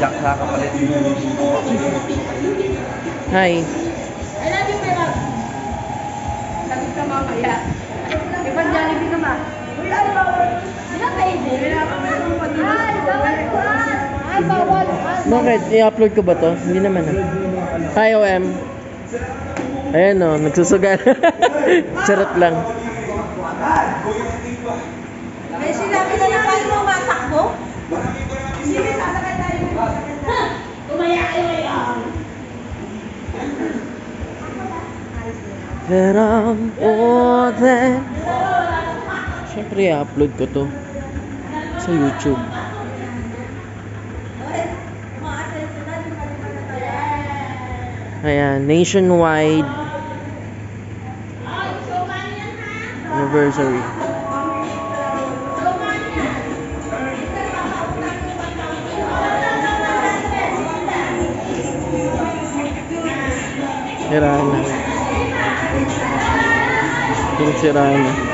Jack sa kapalit. Hi. I love you, Pera. Sabi ka mamaya. Ibang Jollibee ka ba? Di na pwede. Ay, bawal. Bakit? I-upload ko ba to? Hindi naman ah. Hi, OM. Ayan o, nagsusugal. Charot lang. May sinabi na lang tayo mga matakbo? Sige, sasakay tayo. Tumaya kayo ngayon. But I'm more than... Siyempre, i-upload ko to sa YouTube. Ayan, nationwide anniversary. Siraan na. Siraan na.